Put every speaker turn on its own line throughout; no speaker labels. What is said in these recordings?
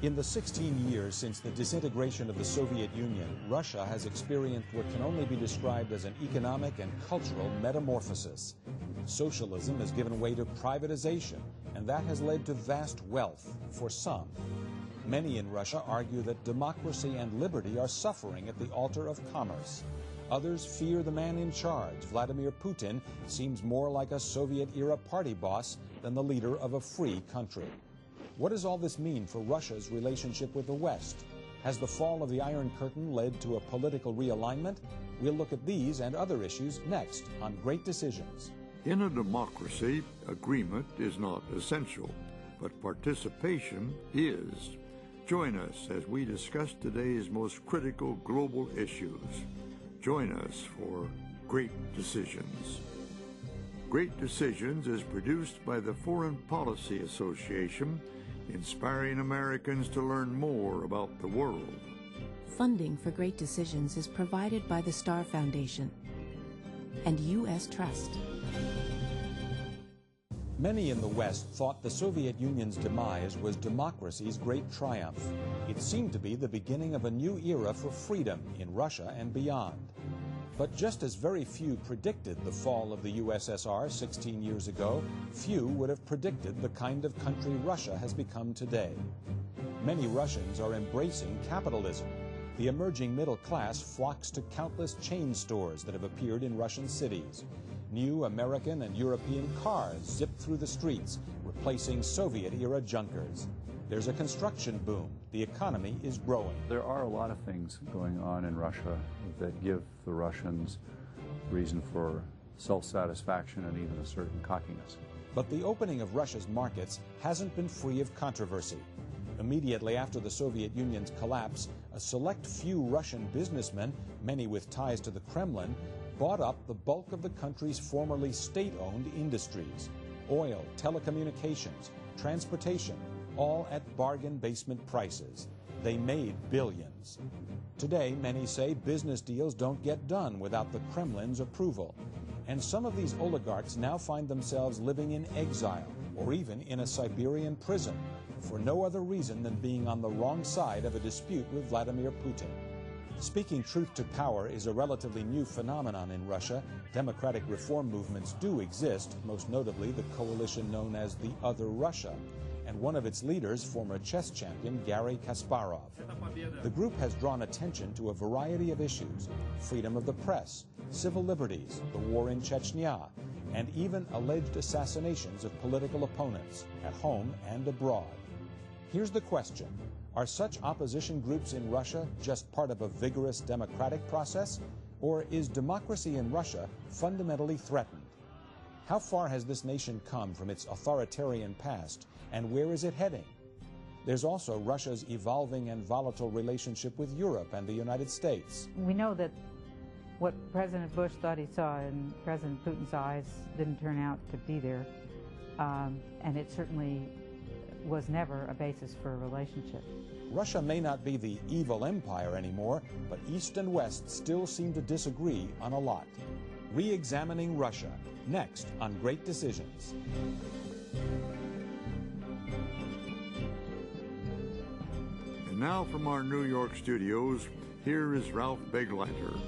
In the 16 years since the disintegration of the Soviet Union, Russia has experienced what can only be described as an economic and cultural metamorphosis. Socialism has given way to privatization, and that has led to vast wealth for some. Many in Russia argue that democracy and liberty are suffering at the altar of commerce. Others fear the man in charge, Vladimir Putin, seems more like a Soviet-era party boss than the leader of a free country. What does all this mean for Russia's relationship with the West? Has the fall of the Iron Curtain led to a political realignment? We'll look at these and other issues next on Great Decisions.
In a democracy, agreement is not essential, but participation is. Join us as we discuss today's most critical global issues. Join us for Great Decisions. Great Decisions is produced by the Foreign Policy Association, inspiring Americans to learn more about the world.
Funding for Great Decisions is provided by the Star Foundation and U.S. Trust.
Many in the West thought the Soviet Union's demise was democracy's great triumph. It seemed to be the beginning of a new era for freedom in Russia and beyond. But just as very few predicted the fall of the USSR 16 years ago, few would have predicted the kind of country Russia has become today. Many Russians are embracing capitalism. The emerging middle class flocks to countless chain stores that have appeared in Russian cities. New American and European cars zip through the streets, replacing Soviet-era junkers. There's a construction boom. The economy is growing.
There are a lot of things going on in Russia that give the Russians reason for self-satisfaction and even a certain cockiness.
But the opening of Russia's markets hasn't been free of controversy. Immediately after the Soviet Union's collapse, a select few Russian businessmen, many with ties to the Kremlin, bought up the bulk of the country's formerly state-owned industries. Oil, telecommunications, transportation, all at bargain basement prices. They made billions. Today, many say business deals don't get done without the Kremlin's approval. And some of these oligarchs now find themselves living in exile or even in a Siberian prison for no other reason than being on the wrong side of a dispute with Vladimir Putin. Speaking truth to power is a relatively new phenomenon in Russia. Democratic reform movements do exist, most notably the coalition known as the Other Russia, and one of its leaders, former chess champion Garry Kasparov. The group has drawn attention to a variety of issues: freedom of the press, civil liberties, the war in Chechnya, and even alleged assassinations of political opponents at home and abroad. Here's the question: are such opposition groups in Russia just part of a vigorous democratic process, or is democracy in Russia fundamentally threatened? How far has this nation come from its authoritarian past, and where is it heading? There's also Russia's evolving and volatile relationship with Europe and the United States.
We know that what President Bush thought he saw in President Putin's eyes didn't turn out to be there, and it certainly was never a basis for a relationship.
Russia may not be the evil empire anymore, but East and West still seem to disagree on a lot. Reexamining Russia, next on Great Decisions.
And now from our New York studios, here is Ralph Begleiter.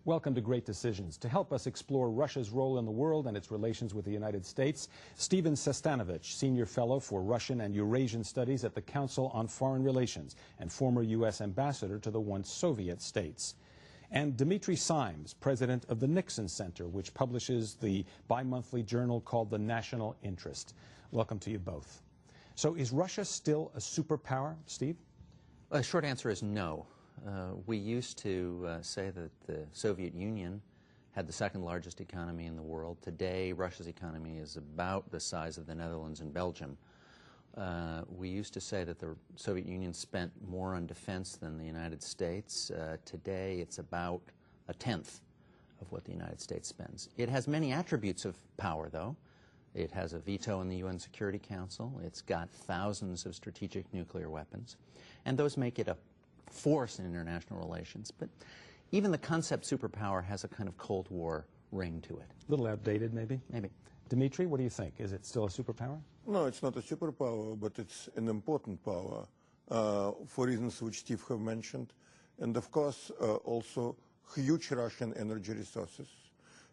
Welcome to Great Decisions. To help us explore Russia's role in the world and its relations with the United States, Stephen Sestanovich, Senior Fellow for Russian and Eurasian Studies at the Council on Foreign Relations and former U.S. Ambassador to the once Soviet states. And Dmitry Simes, President of the Nixon Center, which publishes the bi-monthly journal called The National Interest. Welcome to you both. So is Russia still a superpower, Steve?
The short answer is no. We used to say that the Soviet Union had the second largest economy in the world. Today, Russia's economy is about the size of the Netherlands and Belgium. We used to say that the Soviet Union spent more on defense than the United States. Today, it's about a tenth of what the United States spends. It has many attributes of power, though. It has a veto in the UN Security Council. It's got thousands of strategic nuclear weapons. And those make it a force in international relations. But even the concept superpower has a kind of Cold War ring to it.
A little outdated, maybe?
Maybe.
Dmitry, what do you think? Is it still a superpower?
No, it's not a superpower, but it's an important power for reasons which Steve have mentioned. And of course, also huge Russian energy resources,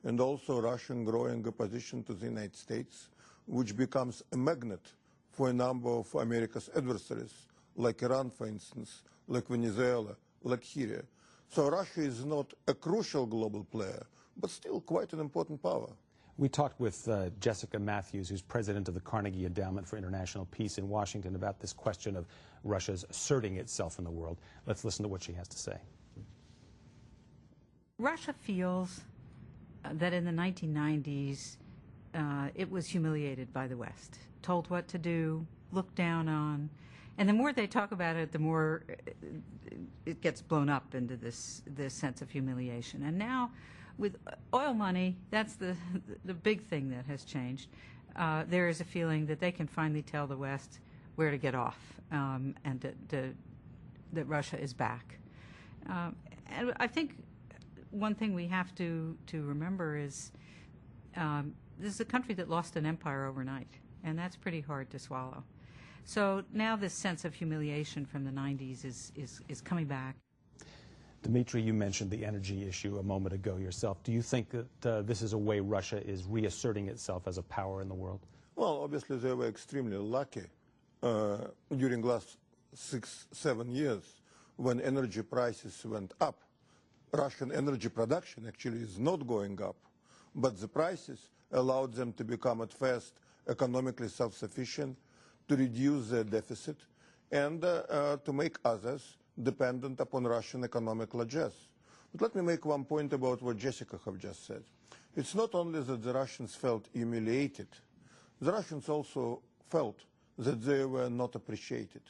and also Russian growing opposition to the United States, which becomes a magnet for a number of America's adversaries, like Iran, for instance, like Venezuela, like Syria. So Russia is not a crucial global player, but still quite an important power.
We talked with Jessica Matthews, who's president of the Carnegie Endowment for International Peace in Washington, about this question of Russia's asserting itself in the world. Let's listen to what she has to say.
Russia feels that in the 1990s, it was humiliated by the West, told what to do, looked down on. And the more they talk about it, the more it gets blown up into this sense of humiliation. And now, with oil money, that's the big thing that has changed. There is a feeling that they can finally tell the West where to get off, and that Russia is back. And I think one thing we have to remember is this is a country that lost an empire overnight, and that's pretty hard to swallow. So now this sense of humiliation from the 90s is coming back.
Dmitry, you mentioned the energy issue a moment ago yourself. Do you think that this is a way Russia is reasserting itself as a power in the world?
Well, obviously they were extremely lucky during the last 6-7 years when energy prices went up. Russian energy production actually is not going up, but the prices allowed them to become at first economically self-sufficient, to reduce their deficit, and to make others dependent upon Russian economic largesse. But let me make one point about what Jessica have just said. It's not only that the Russians felt humiliated, the Russians also felt that they were not appreciated,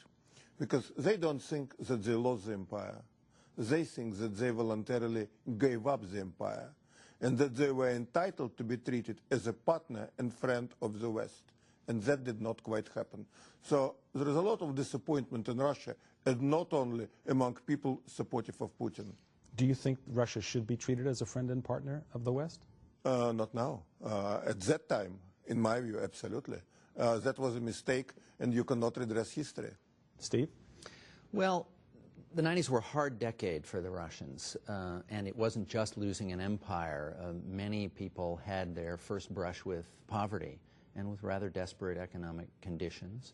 because they don't think that they lost the empire. They think that they voluntarily gave up the empire, and that they were entitled to be treated as a partner and friend of the West. And that did not quite happen. So there is a lot of disappointment in Russia, and not only among people supportive of Putin.
Do you think Russia should be treated as a friend and partner of the West?
Not now. At that time, in my view, absolutely. That was a mistake, and you cannot redress history.
Steve?
Well, the 90s were a hard decade for the Russians, and it wasn't just losing an empire. Many people had their first brush with poverty and with rather desperate economic conditions,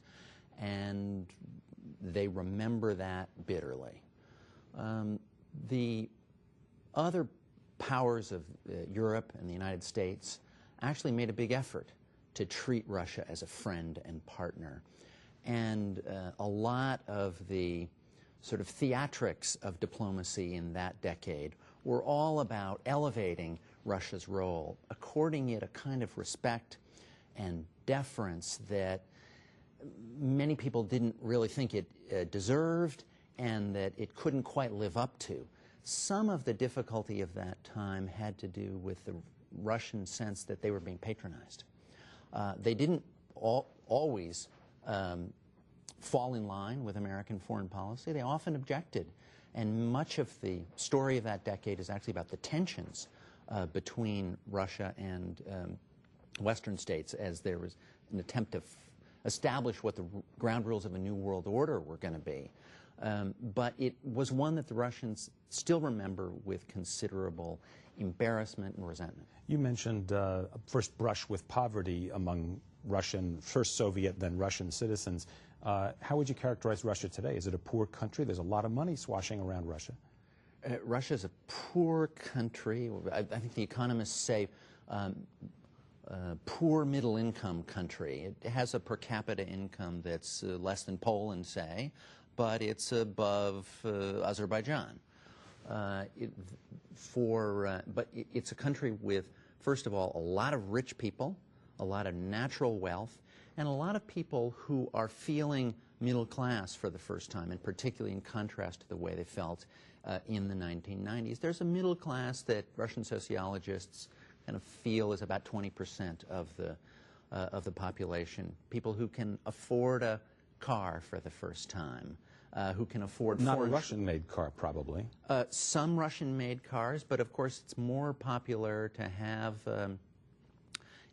and they remember that bitterly. The other powers of Europe and the United States actually made a big effort to treat Russia as a friend and partner, and a lot of the sort of theatrics of diplomacy in that decade were all about elevating Russia's role, according it a kind of respect and deference that many people didn't really think it deserved, and that it couldn't quite live up to. Some of the difficulty of that time had to do with the Russian sense that they were being patronized. They didn't always fall in line with American foreign policy. They often objected, and much of the story of that decade is actually about the tensions between Russia and Western states, as there was an attempt to establish what the ground rules of a new world order were going to be. But it was one that the Russians still remember with considerable embarrassment and resentment.
You mentioned first brush with poverty among Russian, first Soviet, then Russian citizens. How would you characterize Russia today? Is it a poor country? There's a lot of money swashing around Russia.
Russia's a poor country. I think the economists say poor middle-income country. It has a per capita income that's less than Poland, say, but it's above Azerbaijan. But it's a country with, first of all, a lot of rich people, a lot of natural wealth, and a lot of people who are feeling middle class for the first time, and particularly in contrast to the way they felt in the 1990s. There's a middle class that Russian sociologists kind of feel is about 20% of the population. People who can afford a car for the first time, who can afford
not a Russian-made car, probably.
Some Russian-made cars, but of course it's more popular to have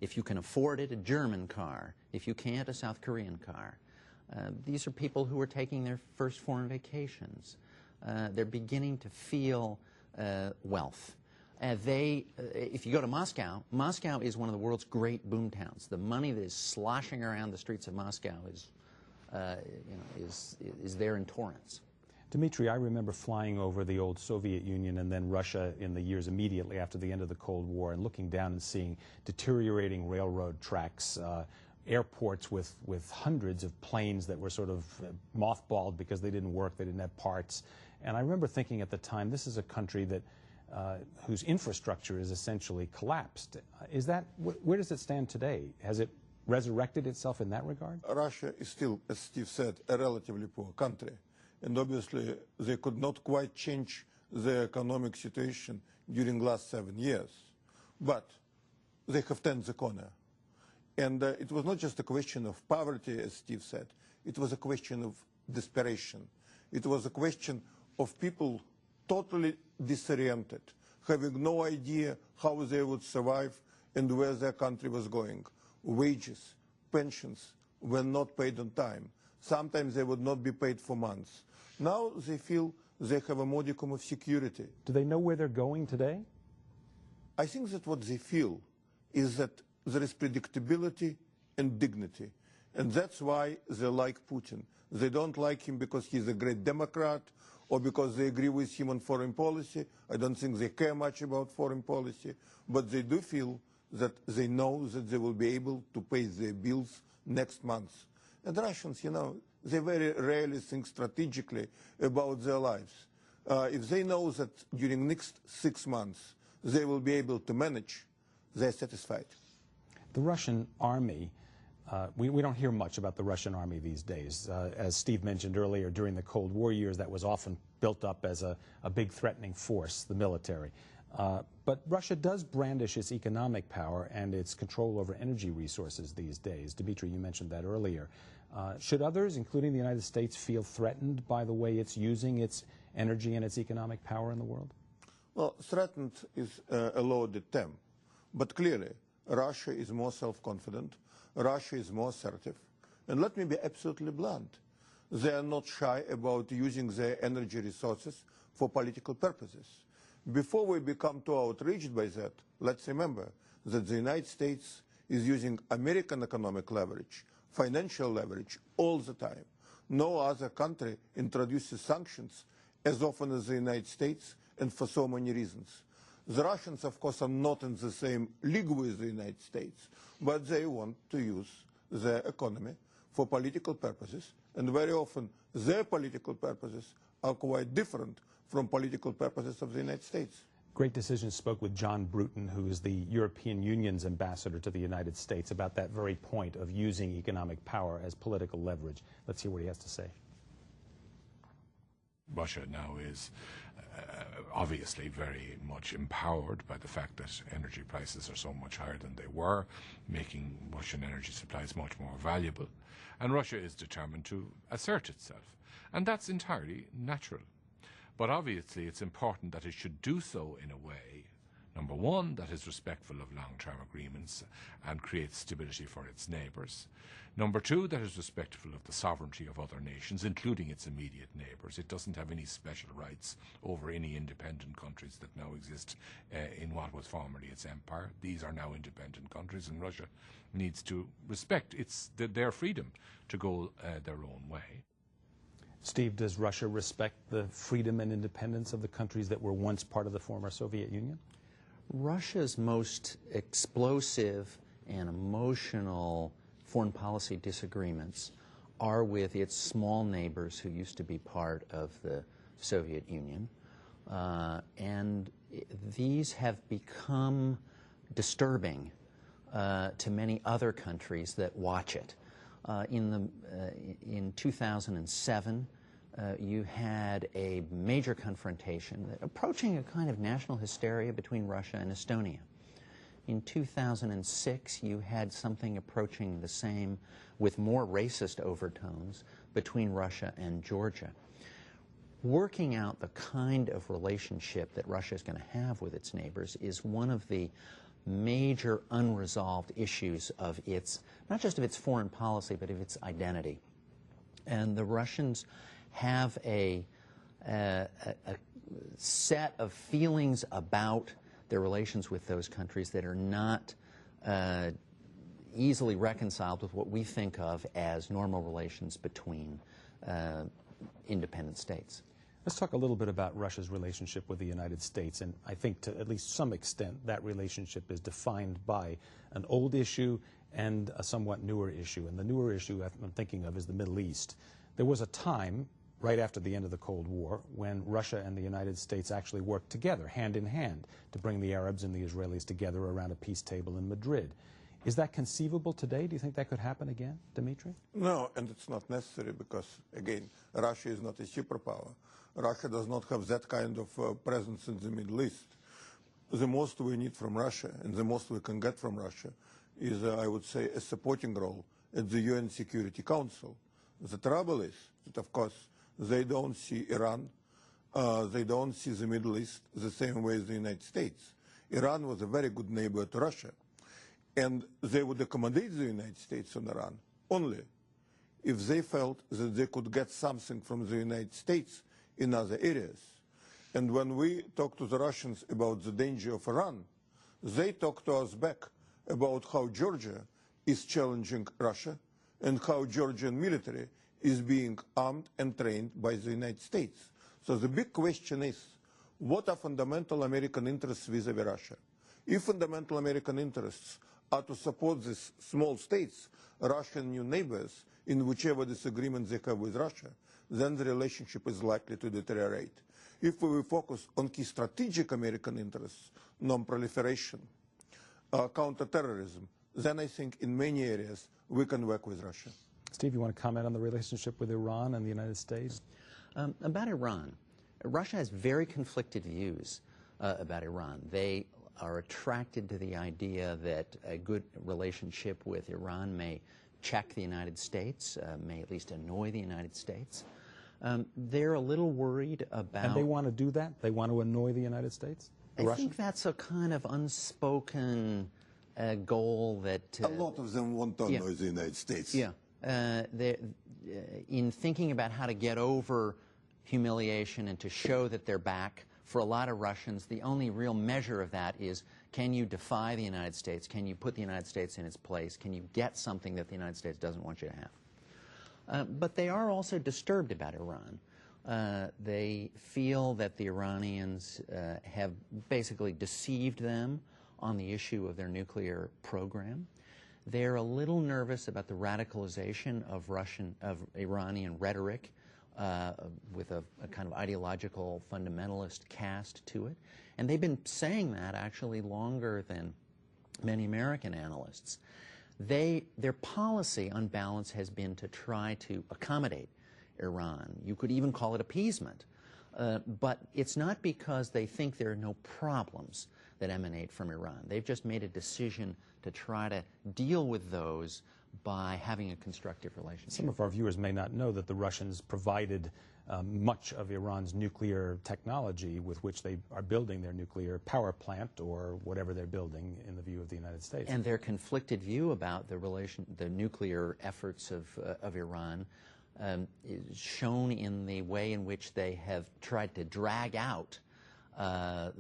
If you can afford it, a German car. If you can't, a South Korean car. These are people who are taking their first foreign vacations. They're beginning to feel wealth. If you go to Moscow, Moscow is one of the world's great boom towns. The money that is sloshing around the streets of Moscow is there in torrents.
Dmitry, I remember flying over the old Soviet Union and then Russia in the years immediately after the end of the Cold War and looking down and seeing deteriorating railroad tracks, airports with hundreds of planes that were sort of mothballed because they didn't work, they didn't have parts. And I remember thinking at the time, this is a country that whose infrastructure is essentially collapsed. Where does it stand today? Has it resurrected itself in that regard?
Russia is still, as Steve said, a relatively poor country. And obviously, they could not quite change the economic situation during the last 7 years. But they have turned the corner. And it was not just a question of poverty, as Steve said. It was a question of desperation. It was a question of people totally disoriented, having no idea how they would survive and where their country was going. Wages, pensions were not paid on time. Sometimes they would not be paid for months. Now they feel they have a modicum of security.
Do they know where they're going today?
I think that what they feel is that there is predictability and dignity. And that's why they like Putin. They don't like him because he's a great Democrat or because they agree with him on foreign policy. I don't think they care much about foreign policy. But they do feel that they know that they will be able to pay their bills next month. And Russians, they very rarely think strategically about their lives. If they know that during next 6 months they will be able to manage, they're satisfied.
The Russian army, we don't hear much about the Russian army these days. As Steve mentioned earlier, during the Cold War years, that was often built up as a big threatening force, the military. But Russia does brandish its economic power and its control over energy resources these days. Dmitry, you mentioned that earlier. Should others, including the United States, feel threatened by the way it's using its energy and its economic power in the world?
Well, threatened is a loaded term. But clearly, Russia is more self-confident. Russia is more assertive. And let me be absolutely blunt. They are not shy about using their energy resources for political purposes. Before we become too outraged by that, let's remember that the United States is using American economic leverage, financial leverage, all the time. No other country introduces sanctions as often as the United States, and for so many reasons. The Russians, of course, are not in the same league with the United States, but they want to use their economy for political purposes, and very often their political purposes are quite different from political purposes of the United States.
Great Decisions spoke with John Bruton, who is the European Union's ambassador to the United States, about that very point of using economic power as political leverage. Let's hear what he has to say.
Russia now is obviously very much empowered by the fact that energy prices are so much higher than they were, making Russian energy supplies much more valuable. And Russia is determined to assert itself. And that's entirely natural. But obviously it's important that it should do so in a way, number one, that is respectful of long-term agreements and creates stability for its neighbours. Number two, that is respectful of the sovereignty of other nations, including its immediate neighbours. It doesn't have any special rights over any independent countries that now exist in what was formerly its empire. These are now independent countries, and Russia needs to respect their freedom to go their own way.
Steve, does Russia respect the freedom and independence of the countries that were once part of the former Soviet Union?
Russia's most explosive and emotional foreign policy disagreements are with its small neighbors who used to be part of the Soviet Union. And these have become disturbing to many other countries that watch it. In 2007, you had a major confrontation approaching a kind of national hysteria between Russia and Estonia. In 2006, you had something approaching the same with more racist overtones between Russia and Georgia. Working out the kind of relationship that Russia is going to have with its neighbors is one of the major unresolved issues of its, not just of its foreign policy, but of its identity. And the Russians have a set of feelings about their relations with those countries that are not easily reconciled with what we think of as normal relations between independent states.
Let's talk a little bit about Russia's relationship with the United States, and I think to at least some extent that relationship is defined by an old issue and a somewhat newer issue. And the newer issue I'm thinking of is the Middle East. There was a time right after the end of the Cold War when Russia and the United States actually worked together, hand in hand, to bring the Arabs and the Israelis together around a peace table in Madrid. Is that conceivable today? Do you think that could happen again, Dmitry?
No, and it's not necessary because, again, Russia is not a superpower. Russia does not have that kind of presence in the Middle East. The most we need from Russia, and the most we can get from Russia, is, I would say, a supporting role at the UN Security Council. The trouble is that, of course, they don't see Iran, they don't see the Middle East the same way as the United States. Iran was a very good neighbor to Russia, and they would accommodate the United States and Iran only if they felt that they could get something from the United States in other areas. And when we talk to the Russians about the danger of Iran, they talk to us back about how Georgia is challenging Russia and how Georgian military is being armed and trained by the United States. So the big question is, what are fundamental American interests vis-a-vis Russia? If fundamental American interests are to support these small states, Russian new neighbors, in whichever disagreement they have with Russia, then the relationship is likely to deteriorate. If we will focus on key strategic American interests, non-proliferation, counterterrorism, then I think in many areas we can work with Russia.
Steve, you want to comment on the relationship with Iran and the United States?
About Iran, Russia has very conflicted views about Iran. They are attracted to the idea that a good relationship with Iran may check the United States, may at least annoy the United States. They're a little worried about...
And they want to do that? They want to annoy the United States?
I think that's a kind of unspoken goal that...
a lot of them want to annoy the United States.
Yeah. In thinking about how to get over humiliation and to show that they're back, for a lot of Russians, the only real measure of that is, can you defy the United States? Can you put the United States in its place? Can you get something that the United States doesn't want you to have? But they are also disturbed about Iran. They feel that the Iranians have basically deceived them on the issue of their nuclear program. They're a little nervous about the radicalization of Iranian rhetoric with a kind of ideological fundamentalist cast to it. And they've been saying that actually longer than many American analysts. Their policy on balance has been to try to accommodate Iran. You could even call it appeasement. But it's not because they think there are no problems that emanate from Iran. They've just made a decision to try to deal with those by having a constructive relationship.
Some of our viewers may not know that the Russians provided much of Iran's nuclear technology with which they are building their nuclear power plant or whatever they're building in the view of the United States.
And their conflicted view about the nuclear efforts of Iran is shown in the way in which they have tried to drag out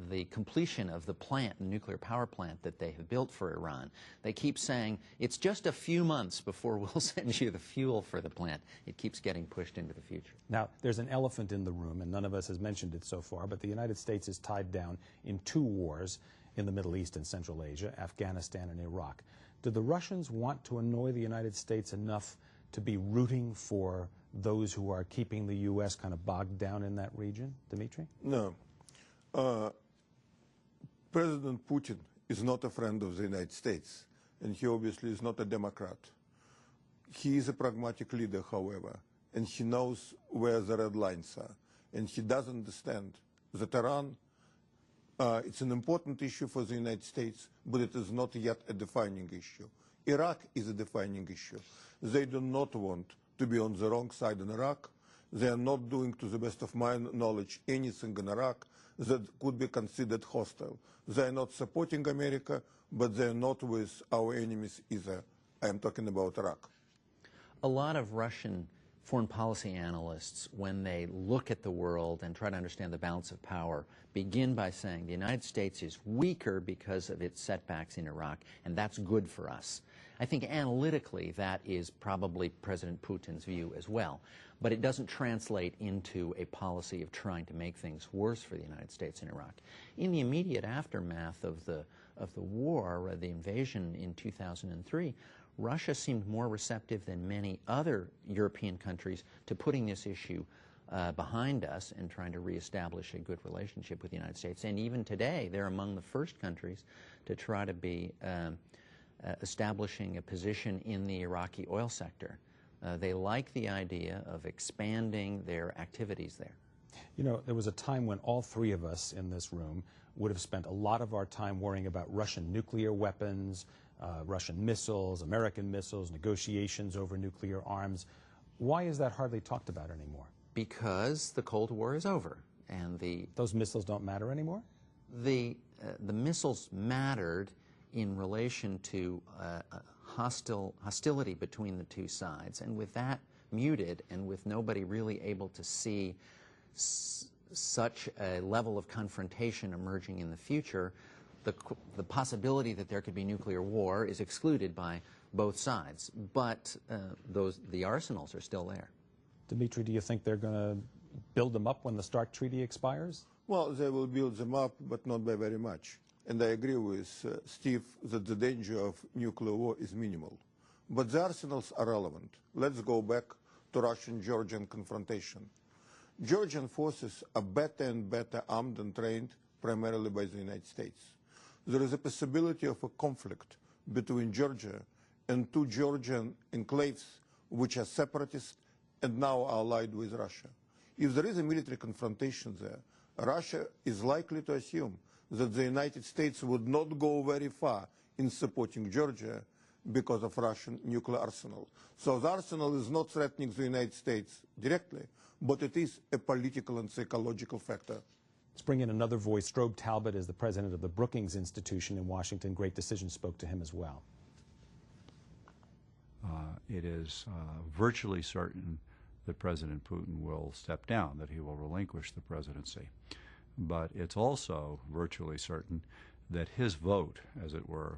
the completion of the plant, the nuclear power plant that they have built for Iran. They keep saying, it's just a few months before we'll send you the fuel for the plant. It keeps getting pushed into the future.
Now, there's an elephant in the room, and none of us has mentioned it so far, but the United States is tied down in 2 wars in the Middle East and Central Asia, Afghanistan and Iraq. Do the Russians want to annoy the United States enough to be rooting for those who are keeping the U.S. kind of bogged down in that region? Dmitry?
No. President Putin is not a friend of the United States, and he obviously is not a Democrat. He is a pragmatic leader, however, and he knows where the red lines are, and he does understand that Iran, it's an important issue for the United States, but it is not yet a defining issue. Iraq is a defining issue. They do not want to be on the wrong side in Iraq. They are not doing, to the best of my knowledge, anything in Iraq that could be considered hostile. They are not supporting America, but they're not with our enemies either. I am talking about Iraq.
A lot of Russian foreign policy analysts, when they look at the world and try to understand the balance of power, begin by saying the United States is weaker because of its setbacks in Iraq, and that's good for us. I think analytically that is probably President Putin's view as well, but it doesn't translate into a policy of trying to make things worse for the United States in Iraq. In the immediate aftermath of the war, the invasion in 2003, Russia seemed more receptive than many other European countries to putting this issue behind us and trying to reestablish a good relationship with the United States. And even today, they're among the first countries to try to be establishing a position in the Iraqi oil sector. They like the idea of expanding their activities there.
You know, there was a time when all three of us in this room would have spent a lot of our time worrying about Russian nuclear weapons, Russian missiles, American missiles, negotiations over nuclear arms. Why is that hardly talked about anymore?
Because the Cold War is over, and
those missiles don't matter anymore?
The missiles mattered in relation to hostility between the two sides, and with that muted, and with nobody really able to see such a level of confrontation emerging in the future, the possibility that there could be nuclear war is excluded by both sides. But the arsenals are still there.
Dmitry, do you think they're going to build them up when the START treaty expires?
Well, they will build them up, but not by very much. And I agree with Steve that the danger of nuclear war is minimal. But the arsenals are relevant. Let's go back to Russian-Georgian confrontation. Georgian forces are better and better armed and trained primarily by the United States. There is a possibility of a conflict between Georgia and two Georgian enclaves which are separatist and now are allied with Russia. If there is a military confrontation there, Russia is likely to assume that the United States would not go very far in supporting Georgia because of Russian nuclear arsenal. So the arsenal is not threatening the United States directly, but it is a political and psychological factor.
Let's bring in another voice. Strobe Talbot is the president of the Brookings Institution in Washington. Great Decision spoke to him as well.
It is virtually certain that President Putin will step down, that he will relinquish the presidency. But it's also virtually certain that his vote, as it were,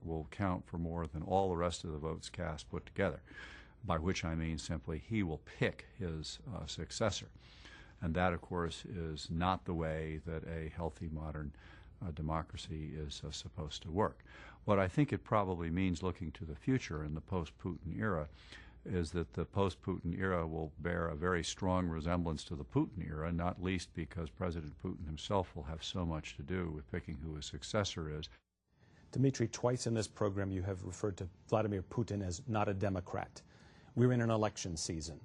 will count for more than all the rest of the votes cast put together, by which I mean simply he will pick his successor. And that, of course, is not the way that a healthy modern democracy is supposed to work. What I think it probably means looking to the future in the post-Putin era is that the post-Putin era will bear a very strong resemblance to the Putin era, not least because President Putin himself will have so much to do with picking who his successor is.
Dmitry, twice in this program you have referred to Vladimir Putin as not a Democrat. We're in an election season.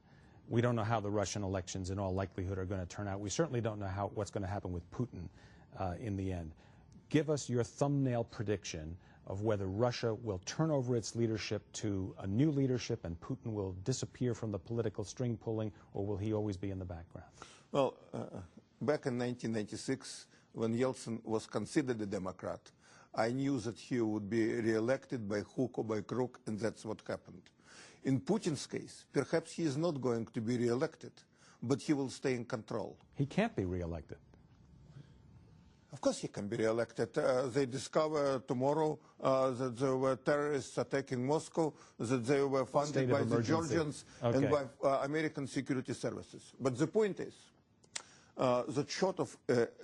We don't know how the Russian elections in all likelihood are going to turn out. We certainly don't know what's going to happen with Putin in the end. Give us your thumbnail prediction of whether Russia will turn over its leadership to a new leadership and Putin will disappear from the political string pulling, or will he always be in the background?
Well, back in 1996, when Yeltsin was considered a Democrat, I knew that he would be re-elected by hook or by crook, and that's what happened. In Putin's case, perhaps he is not going to be re-elected, but he will stay in control.
He can't be re-elected.
Of course he can be re-elected. They discover tomorrow that there were terrorists attacking Moscow, that they were funded by the Georgians and by American security services. But the point is that short of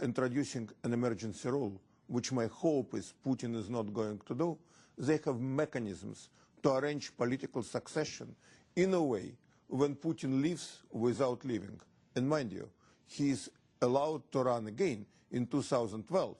introducing an emergency rule, which my hope is Putin is not going to do, they have mechanisms to arrange political succession in a way when Putin leaves without leaving. And mind you, he is allowed to run again in 2012,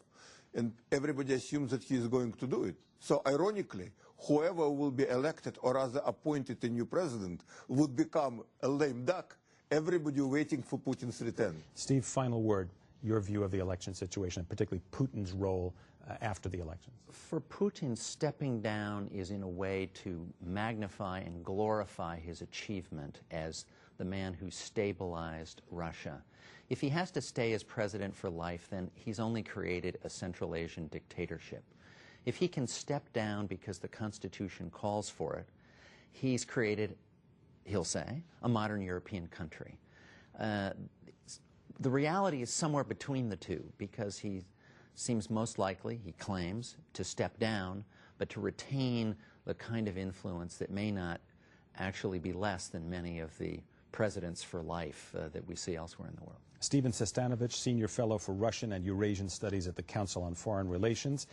and everybody assumes that he is going to do it. So ironically, whoever will be elected or rather appointed a new president would become a lame duck, everybody waiting for Putin's return.
Steve, final word, your view of the election situation, particularly Putin's role after the elections.
For Putin, stepping down is in a way to magnify and glorify his achievement as the man who stabilized Russia. If he has to stay as president for life, then he's only created a Central Asian dictatorship. If he can step down because the Constitution calls for it, he's created, he'll say, a modern European country. The reality is somewhere between the two, because he seems most likely, he claims, to step down, but to retain the kind of influence that may not actually be less than many of the presidents for life that we see elsewhere in the world.
Stephen Sestanovich, Senior Fellow for Russian and Eurasian Studies at the Council on Foreign Relations,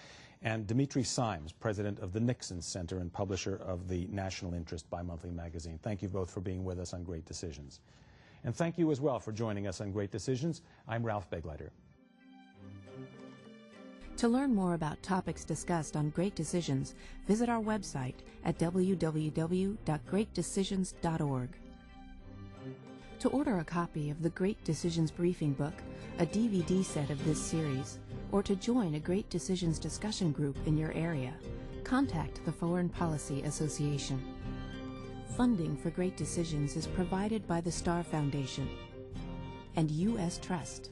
and Dmitry Symes, President of the Nixon Center and publisher of the National Interest bi-monthly magazine. Thank you both for being with us on Great Decisions. And thank you as well for joining us on Great Decisions. I'm Ralph Begleiter.
To learn more about topics discussed on Great Decisions, visit our website at www.greatdecisions.org. To order a copy of the Great Decisions Briefing Book, a DVD set of this series, or to join a Great Decisions discussion group in your area, contact the Foreign Policy Association. Funding for Great Decisions is provided by the Star Foundation and U.S. Trust.